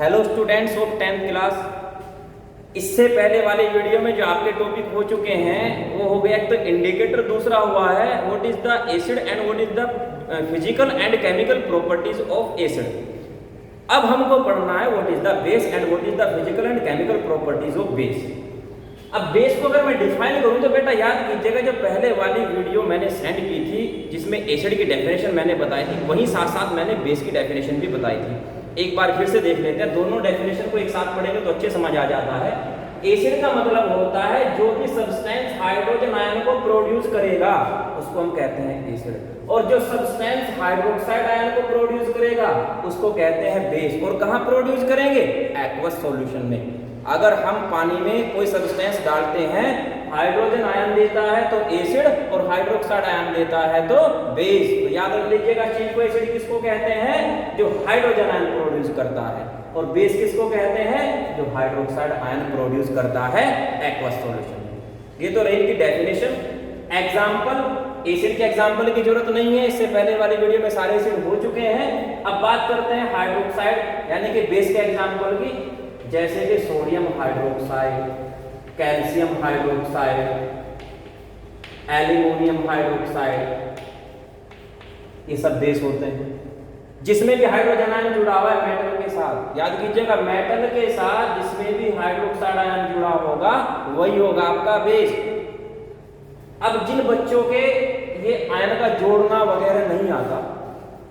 Hello students of 10th class. इससे पहले वाले वीडियो में जो आपके टॉपिक हो चुके हैं वो हो गया एक तो इंडिकेटर, दूसरा हुआ है what is the acid and what is the physical and chemical properties of acid. अब हमको पढ़ना है what is the base and what is the physical and chemical properties of base. अब बेस को अगर मैं डिफाइन करूं तो बेटा याद कीजिएगा, जो पहले वाली वीडियो मैंने सेंड की थी जिसमें एसिड की डेफिनेशन मैंने बताई थी, वहीं साथ साथ मैंने बेस की डेफिनेशन भी बताई थी। एक बार फिर से देख लेते हैं, दोनों डेफिनेशन को एक साथ पढ़ेंगे तो अच्छे समझ आ जाता है। एसिड का मतलब होता है जो भी सब्सटेंस हाइड्रोजन आयन को प्रोड्यूस करेगा उसको हम कहते हैं एसिड, और जो सब्सटेंस हाइड्रोक्साइड आयन को प्रोड्यूस करेगा उसको कहते हैं बेस। और कहाँ प्रोड्यूस करेंगे? एक्वस सॉल्यूशन में। अगर हम पानी में कोई सब्सटेंस डालते हैं, हाइड्रोजन आयन देता है तो एसिड और हाइड्रोक्साइड आयन देता है तो बेस। तो याद रख लीजिएगा चीज को, एसिड किसको कहते हैं? जो हाइड्रोजन आयन प्रोड्यूस करता है, और बेस किसको कहते हैं? जो हाइड्रोक्साइड आयन प्रोड्यूस करता है एक्वस सॉल्यूशन। ये तो रही की डेफिनेशन। एग्जांपल, एसिड के एग्जांपल की जरूरत नहीं है, इससे पहले वाली वीडियो में सारे एसिड हो चुके हैं। अब बात करते हैं हाइड्रोक्साइड यानी कि बेस के एग्जांपल की, जैसे कि sodium hydroxide, calcium hydroxide, aluminium hydroxide, ये सब बेस होते हैं जिसमें भी हाइड्रोजन आयन जुड़ा हुआ है मेटल के साथ। याद कीजिएगा, मेटल के साथ जिसमें भी हाइड्रोक्साइड आयन जुड़ा होगा वही होगा आपका बेस। अब जिन बच्चों के ये आयन का जोड़ना वगैरह नहीं आता,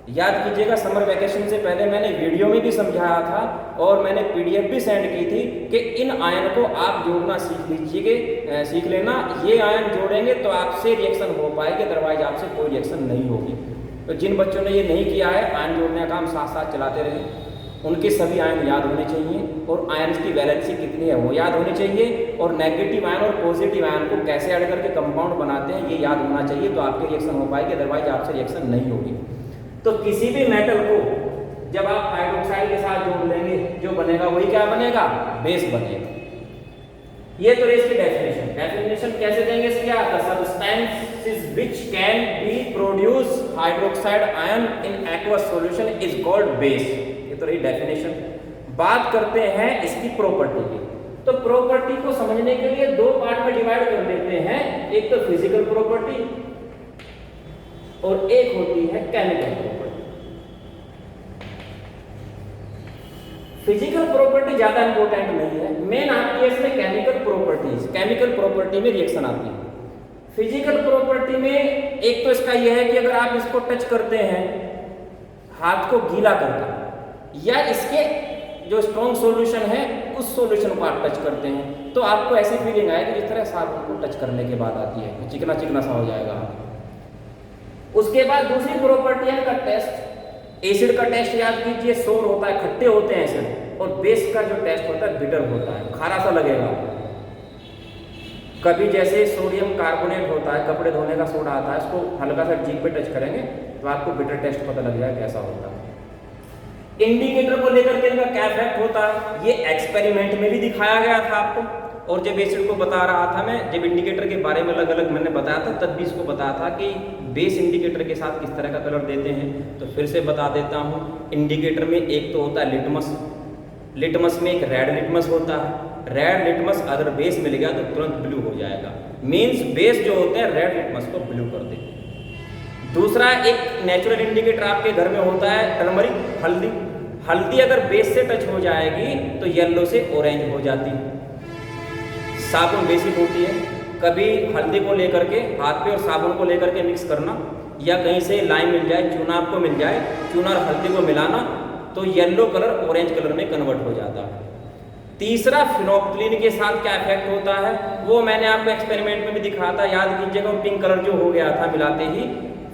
याद कीजिएगा समर वैकेशन से पहले मैंने वीडियो में भी समझाया था और मैंने पीडीएफ भी सेंड की थी कि इन आयन को आप जोड़ना सीख लेना। ये आयन जोड़ेंगे तो आपसे रिएक्शन हो पाएगी, अदरवाइज आपसे कोई रिएक्शन नहीं होगी। तो जिन बच्चों ने ये नहीं किया है, आयन जोड़ने का काम साथ साथ चलाते रहे, उनके सभी आयन याद होने चाहिए, और आयन की वैलेंसी कितनी है वो याद होनी चाहिए, और नेगेटिव आयन और पॉजिटिव आयन को कैसे ऐड करके कंपाउंड बनाते हैं ये याद होना चाहिए, तो आपकी रिएक्शन हो पाएगी, अदरवाइज आपसे रिएक्शन नहीं होगी। तो किसी भी मेटल को जब आप हाइड्रोक्साइड के साथ जोड़ लेंगे, जो बनेगा वही क्या बनेगा? बेस बनेगा। ये तो इसकी डेफिनेशन। डेफिनेशन कैसे देंगे इसकी? The substances which can be produce hydroxide ion in aqueous solution is called base. ये तो रही डेफिनेशन। बात करते हैं इसकी प्रॉपर्टी की। तो प्रॉपर्टी को समझने के लिए दो पार्ट में डिवाइड कर देते हैं, एक तो फिजिकल प्रॉपर्टी और एक होती है केमिकल प्रॉपर्टी। फिजिकल प्रॉपर्टी ज्यादा इंपॉर्टेंट नहीं है, मेन आती है इसमें केमिकल प्रॉपर्टीज। केमिकल प्रॉपर्टी में रिएक्शन आती है। फिजिकल प्रॉपर्टी में एक तो इसका यह है कि अगर आप इसको टच करते हैं हाथ को गीला करके, या इसके जो स्ट्रॉन्ग सॉल्यूशन है उस सॉल्यूशन को आप टच करते हैं, तो आपको ऐसी फीलिंग आएगी जिस तरह साबुन को टच करने के बाद आती है, चिकना चिकना सा हो जाएगा। उसके बाद दूसरी प्रॉपर्टी है का टेस्ट। एसिड का टेस्ट याद कीजिए, सोर होता है, खट्टे होते हैं एसिड, और बेस का जो टेस्ट होता है बिटर होता है, खारा सा लगेगा। कभी जैसे सोडियम कार्बोनेट होता है, कपड़े धोने का सोडा आता है, इसको हल्का सा जीभ पे टच करेंगे तो आपको बिटर टेस्ट पता लग जाएगा कैसा होता है। इंडिकेटर को लेकर के इनका क्या इफेक्ट होता है ये एक्सपेरिमेंट में भी दिखाया गया था आपको, और जब एसिड को बता रहा था मैं, जब इंडिकेटर के बारे में अलग अलग मैंने बताया था, तब भी इसको बताया था कि बेस इंडिकेटर के साथ किस तरह का कलर देते हैं। तो फिर से बता देता हूँ, इंडिकेटर में एक तो होता है लिटमस, लिटमस में एक रेड लिटमस होता है। रेड लिटमस अगर बेस मिल गया तो तुरंत ब्लू हो जाएगा, मीन्स बेस जो होते हैं रेड लिटमस को ब्लू कर देते हैं। दूसरा एक नेचुरल इंडिकेटर आपके घर में होता है टर्मरिक, हल्दी। हल्दी अगर बेस से टच हो जाएगी तो येलो से ऑरेंज हो जाती है। साबुन बेसिक होती है, कभी हल्दी को लेकर के हाथ पे और साबुन को लेकर के मिक्स करना, या कहीं से लाइम मिल जाए, चूना आपको मिल जाए, चूना और हल्दी को मिलाना तो येलो कलर ऑरेंज कलर में कन्वर्ट हो जाता है। तीसरा फिनोप्थलीन के साथ क्या इफेक्ट होता है वो मैंने आपको एक्सपेरिमेंट में भी दिखाया था, याद कीजिएगा। पिंक कलर जो हो गया था मिलाते ही,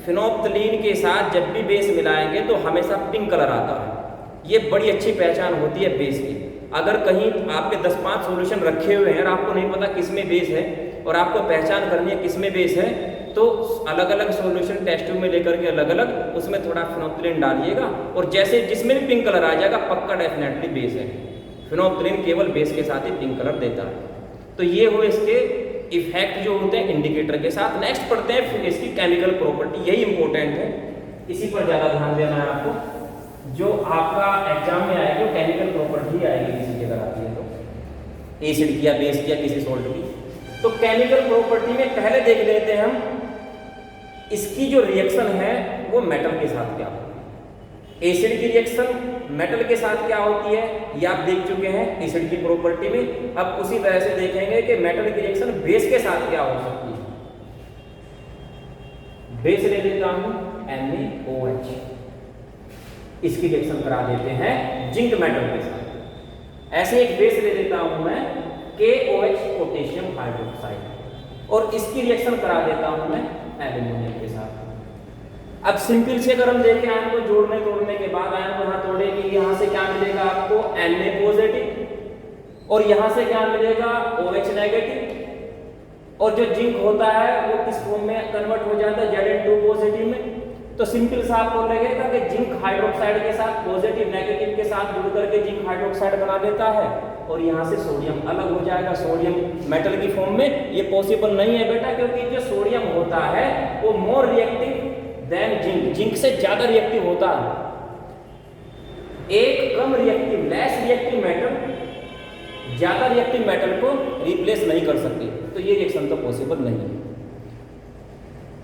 फिनोप्थलीन के साथ जब भी बेस मिलाएंगे तो हमेशा पिंक कलर आता है। ये बड़ी अच्छी पहचान होती है बेस की। अगर कहीं आपके 10-5 सॉल्यूशन रखे हुए हैं और आपको नहीं पता किसमें बेस है और आपको पहचान करनी है किसमें बेस है, तो अलग अलग सॉल्यूशन टेस्ट ट्यूब में लेकर के अलग अलग उसमें थोड़ा फिनोप्थलीन डालिएगा, और जैसे जिसमें भी पिंक कलर आ जाएगा पक्का डेफिनेटली बेस है। फिनोप्थलीन केवल बेस के साथ ही पिंक कलर देता है। तो ये हो इसके इफेक्ट जो होते हैं इंडिकेटर के साथ। नेक्स्ट पढ़ते हैं फिर इसकी केमिकल प्रॉपर्टी, यही इंपॉर्टेंट है, इसी पर ज़्यादा ध्यान देना है आपको। जो आपका एग्जाम में आएगी केमिकल प्रॉपर्टी एसिड की या बेस की या किसी सॉल्ट की। तो केमिकल प्रॉपर्टी में पहले देख लेते हैं हम इसकी जो रिएक्शन है वो मेटल के साथ क्या होती है। एसिड की रिएक्शन मेटल के साथ क्या होती है ये आप देख चुके हैं एसिड की प्रॉपर्टी में। अब उसी तरह से देखेंगे कि मेटल की रिएक्शन बेस के साथ क्या हो सकती है। बेस ले लेता हूं NaOH, इसकी रिएक्शन करा देते हैं जिंक मेटल के साथ। ऐसे एक बेस ले लेता हूं मैं KOH पोटेशियम हाइड्रोक्साइड और इसकी रिएक्शन करा देता हूं मैं एल्यूमिनियम के साथ। अब सिंपल से अगर हम देखें आयन को जोड़ने तोड़ने के बाद आयन को यहाँ तोड़ेंगे, यहाँ से क्या मिलेगा आपको Na पॉजिटिव और यहाँ से क्या मिलेगा OH नेगेटिव। और जो जिंक होता है वो किस फॉर्म में कन्वर्ट हो जाता है Zn2 पॉजिटिव में। तो सिंपल सा आपको लगेगा कि जिंक हाइड्रोक्साइड के साथ पॉजिटिव नेगेटिव के साथ जुड़ करके जिंक हाइड्रोक्साइड बना देता है और यहाँ से सोडियम अलग हो जाएगा सोडियम मेटल की फॉर्म में। ये पॉसिबल नहीं है बेटा, क्योंकि जो सोडियम होता है वो more reactive than zinc, zinc से ज्यादा रिएक्टिव होता है। एक कम रिएक्टिव लेस रिएक्टिव मेटल ज्यादा रिएक्टिव मेटल को रिप्लेस नहीं कर सकती, तो ये रिएक्शन तो पॉसिबल नहीं है।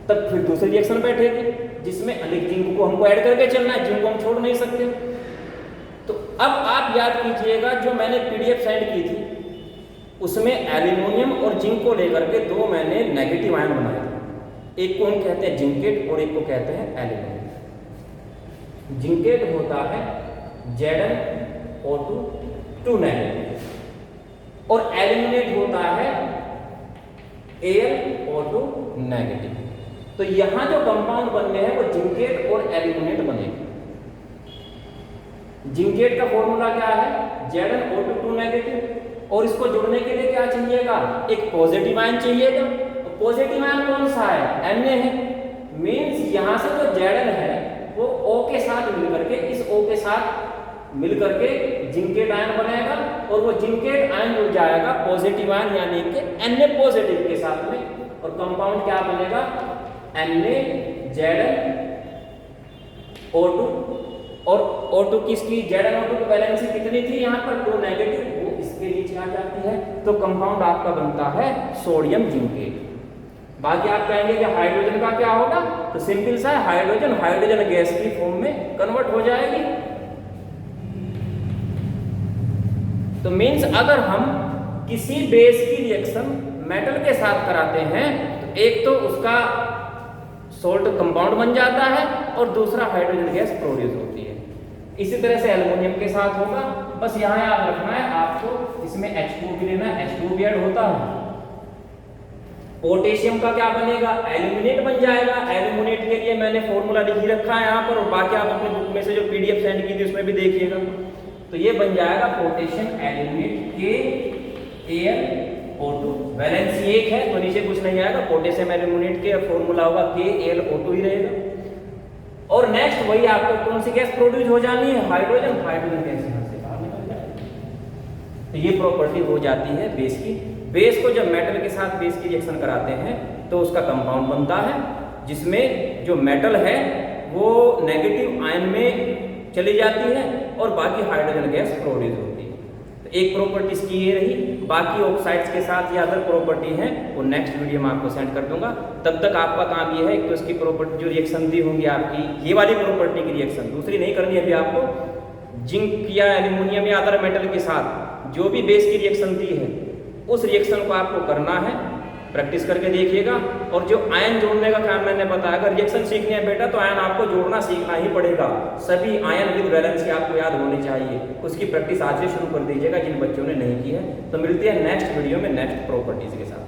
तब फिर दूसरी रिएक्शन बैठेगी जिसमें अधिक जिंक को हमको ऐड करके चलना है, जिंक को हम छोड़ नहीं सकते। तो अब आप याद कीजिएगा जो मैंने PDF सेंड की थी उसमें एल्यूमिनियम और जिंक को लेकर के दो मैंने नेगेटिव आयन बनाए थे। एक को हम कहते हैं जिंकेट और एक को कहते हैं एल्यूमिनियम। जिंकेट होता है Zn2 2 नेगेटिव और एल्यूमिनेट होता है Al2 नेगेटिव। तो यहां जो कंपाउंड बनने हैं वो जिंकेट और एल्यूमिनेट बनेंगे। जिंकेट का फॉर्मूला क्या है Zn2 नेगेटिव और इसको जोड़ने के लिए क्या चाहिएगा एक पॉजिटिव आयन चाहिएगा। पॉजिटिव आयन कौन सा है Na है, मींस यहां से जो Zn है वो O के साथ मिलकर के इस O के साथ मिलकर के जिंकेट आयन बनेगा और वो जिंकेट आयन जुड़ जाएगा पॉजिटिव आयन यानी कि Na पॉजिटिव के साथ में और कंपाउंड क्या बनेगा NaZnO2 और O2 किसकी ZnO2 की वैलेंसी कितनी थी यहाँ पर 2 नेगेटिव, वो इसके नीचे आ जाती है। तो कंपाउंड आपका बनता है सोडियम जिंकेट। बाकी आप कहेंगे कि हाइड्रोजन का क्या होगा, तो सिंपल सा है हाइड्रोजन हाइड्रोजन गैस की फॉर्म में कन्वर्ट हो जाएगी। तो मींस अगर हम किसी बेस की रिएक्शन मेटल के साथ कराते हैं तो एक तो उसका सोल्ट कंपाउंड बन जाता है और दूसरा हाइड्रोजन गैस प्रोड्यूस होती है। इसी तरह से एल्युमिनियम के साथ होगा। बस यहाँ याद रखना है आपको, इसमें H2 भी लेना है, H2 भी ऐड होता है। पोटेशियम का क्या बनेगा एल्यूमिनेट बन जाएगा। एल्यूमिनेट के लिए मैंने फॉर्मूला लिख ही रखा है यहाँ पर और बाकी आप अपने बुक में से जो PDF सेंड की थी उसमें भी देखिएगा। तो ये बन जाएगा पोटेशियम एल्यूमिनेट KAlO2। वैलेंसी 1 है तो नीचे कुछ नहीं आएगा, पोटेशियम एल्यूमिनेट के फॉर्मूला होगा KAlO2 ही रहेगा। और नेक्स्ट वही आपको कौन सी गैस प्रोड्यूस हो जानी है हाइड्रोजन, हाइड्रोजन गैस यहाँ से बाहर निकल जाएगी। तो ये प्रॉपर्टी हो जाती है बेस की। बेस को जब मेटल के साथ बेस की रिएक्शन कराते हैं तो उसका कंपाउंड बनता है जिसमें जो मेटल है वो नेगेटिव आयन में चली जाती है और बाकी हाइड्रोजन गैस प्रोड्यूस होती है। तो एक प्रॉपर्टी इसकी ये रही। बाकी ऑक्साइड्स के साथ या अदर प्रॉपर्टी हैं वो नेक्स्ट वीडियो में आपको सेंड कर दूंगा। तब तक आपका काम ये है कि उसकी प्रॉपर्टी जो रिएक्शन दी होंगी आपकी ये वाली प्रॉपर्टी की रिएक्शन, दूसरी नहीं करनी है अभी आपको। जिंक या एल्यूमिनियम या अदर मेटल के साथ जो भी बेस की रिएक्शन दी है उस रिएक्शन को आपको करना है, प्रैक्टिस करके देखिएगा। और जो आयन जोड़ने का काम मैंने बताया, अगर रिएक्शन सीखनी है बेटा तो आयन आपको जोड़ना सीखना ही पड़ेगा। सभी आयन विद वैलेंसी आपको याद होनी चाहिए, उसकी प्रैक्टिस आज से शुरू कर दीजिएगा जिन बच्चों ने नहीं की है। तो मिलते हैं नेक्स्ट वीडियो में नेक्स्ट प्रॉपर्टीज के साथ।